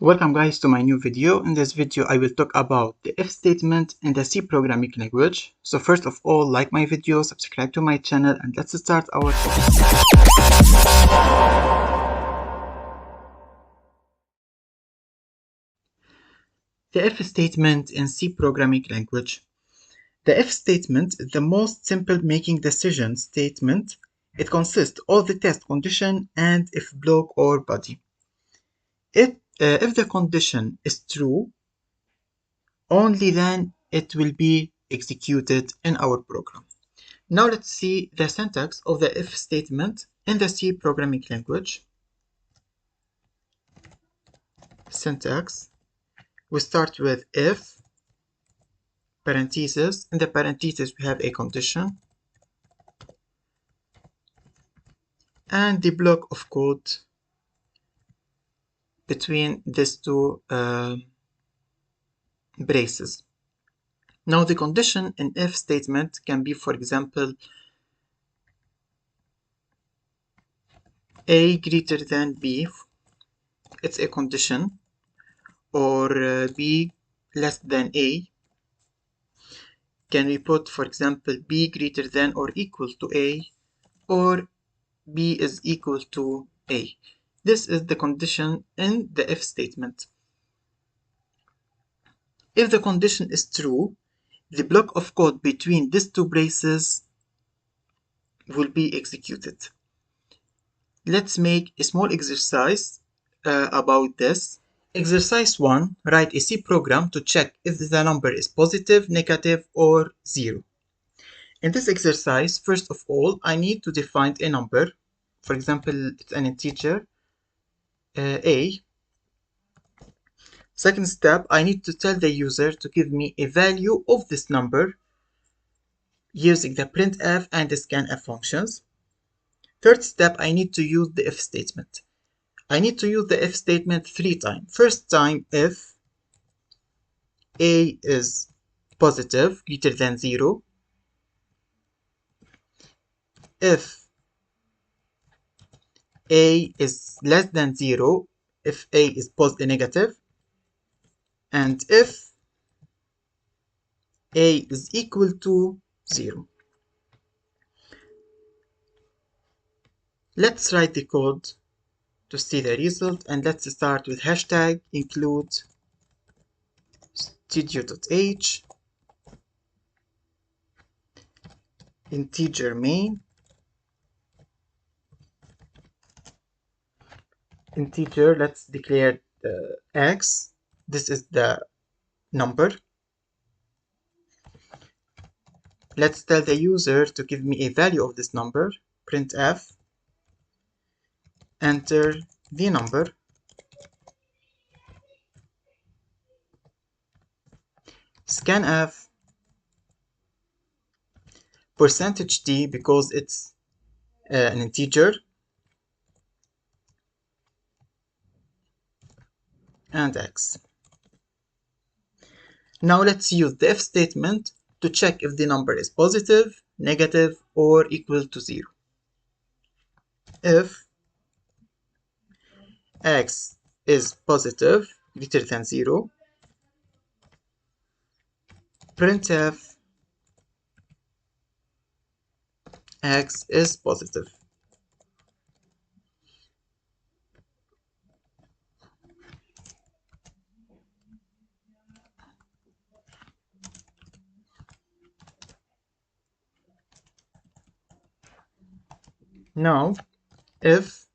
Welcome guys to my new video. In this video I will talk about the if statement in the C programming language. So first of all, like my video, subscribe to my channel, and let's start our topic. The if statement in C programming language. The if statement is the most simple making decision statement. It consists of the test condition and if block or body. If the condition is true, only then it will be executed in our program. Now let's see the syntax of the if statement in the C programming language. Syntax. We start with if, parentheses. In the parentheses we have a condition, and the block of code between these two braces. Now the condition in if statement can be, for example, A greater than B. It's a condition. Or B less than A. Can we put, for example, B greater than or equal to A, or B is equal to A. This is the condition in the if statement. If the condition is true, the block of code between these two braces will be executed. Let's make a small exercise about this. Exercise 1. Write a C program to check if the number is positive, negative, or 0. In this exercise, first of all, I need to define a number. For example, it's an integer, A. Second step, I need to tell the user to give me a value of this number using the printf and the scanf functions. Third step, I need to use the if statement. I need to use the if statement 3 times. First time, if A is positive, greater than 0. If A is less than 0, if A is negative, and if A is equal to 0. Let's write the code to see the result, and let's start with hashtag include studio.h integer main integer. Let's declare x. This is the number. Let's tell the user to give me a value of this number. Printf, enter the number. Scanf, percentage %d because it's an integer, and x. Now let's use the if statement to check if the number is positive, negative, or equal to 0. If x is positive, greater than 0, printf x is positive. Now, if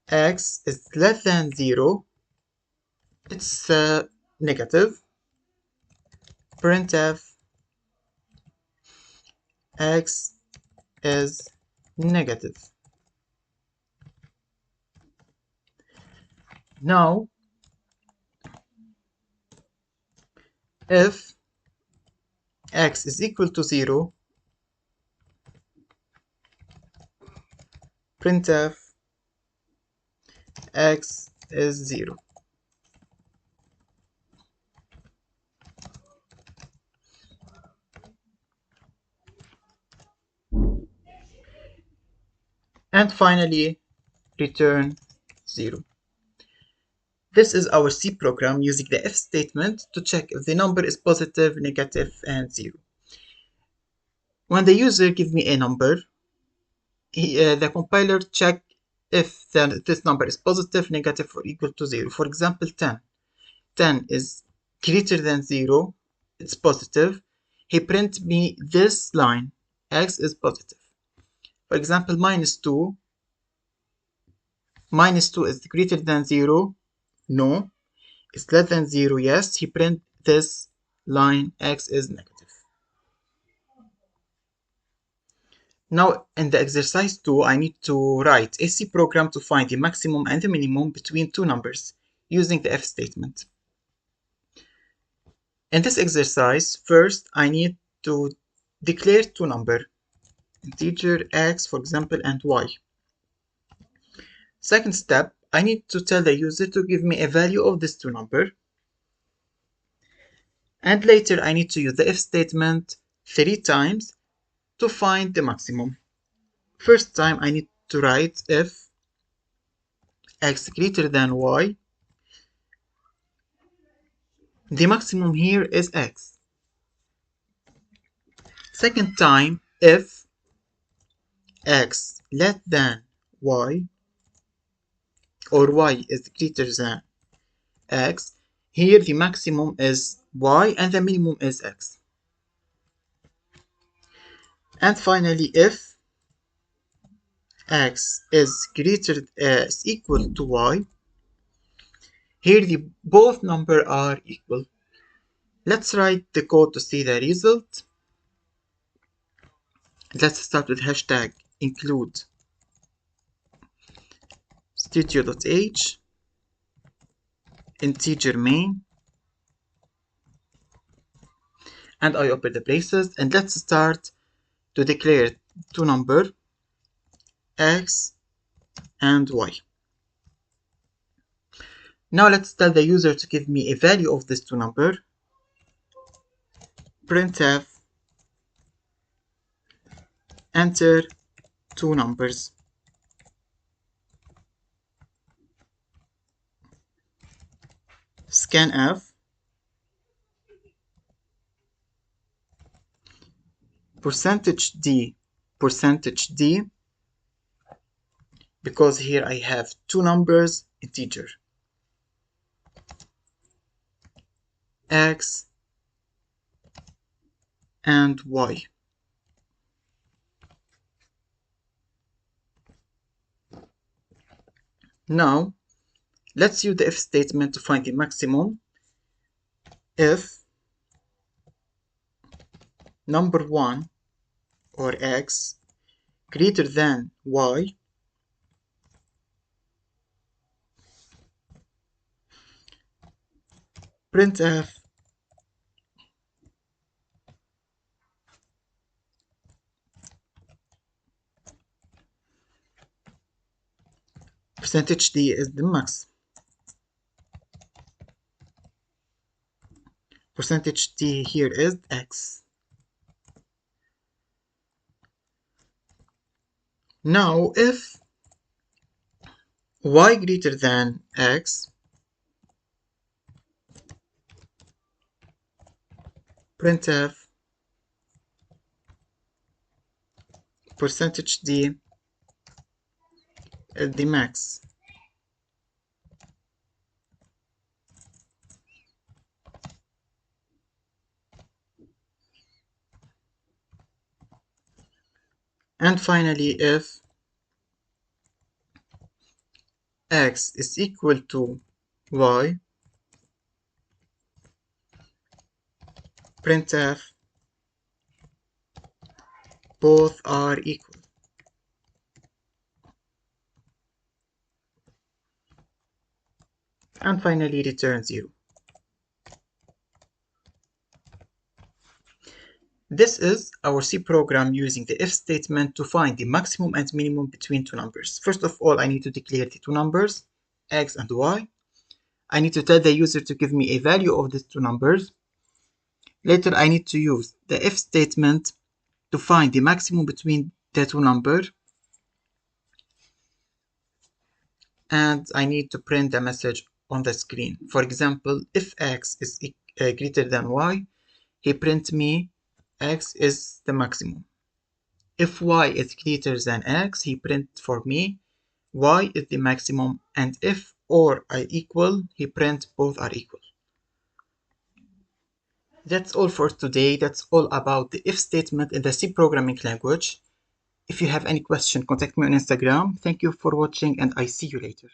x is less than 0, it's negative. Printf x is negative. Now, if x is equal to 0, printf x is 0. And finally, return 0. This is our C program using the if statement to check if the number is positive, negative, and 0. When the user gives me a number, the compiler checks if this number is positive, negative, or equal to 0. For example, 10. 10 is greater than 0, it's positive. He prints me this line, x is positive. For example, minus 2. Minus 2 is greater than 0, no. It's less than 0, yes. He prints this line, x is negative. Now in the exercise 2, I need to write a C program to find the maximum and the minimum between two numbers using the if statement. In this exercise, first I need to declare two numbers, integer x, for example, and y. Second step, I need to tell the user to give me a value of these two numbers. And later I need to use the if statement 3 times to find the maximum. First time I need to write if x greater than y. The maximum here is x. Second time, if x less than y or y is greater than x, here the maximum is y and the minimum is x. And finally, if x is equal to y, here the both numbers are equal. Let's write the code to see the result. Let's start with hashtag include studio.h integer main, and I open the braces, and let's start to declare two numbers, x and y. Now let's tell the user to give me a value of these two numbers. Printf enter two numbers. Scanf %d %d, because here I have two numbers, integer, x and y. Now let's use the if statement to find the maximum. If number 1 or x greater than y, printf %d is the max. %d here is x. Now if y greater than x, printf %d is the max. And finally, if x is equal to y, printf both are equal. And finally return 0. This is our C program using the if statement to find the maximum and minimum between two numbers. First of all, I need to declare the two numbers, x and y. I need to tell the user to give me a value of these two numbers. Later, I need to use the if statement to find the maximum between the two numbers. And I need to print the message on the screen. For example, if x is greater than y, he print me x is the maximum. If y is greater than x, he print for me y is the maximum, and if or are equal, he print both are equal. That's all for today. That's all about the if statement in the C programming language. If you have any question, contact me on Instagram. Thank you for watching, and I see you later.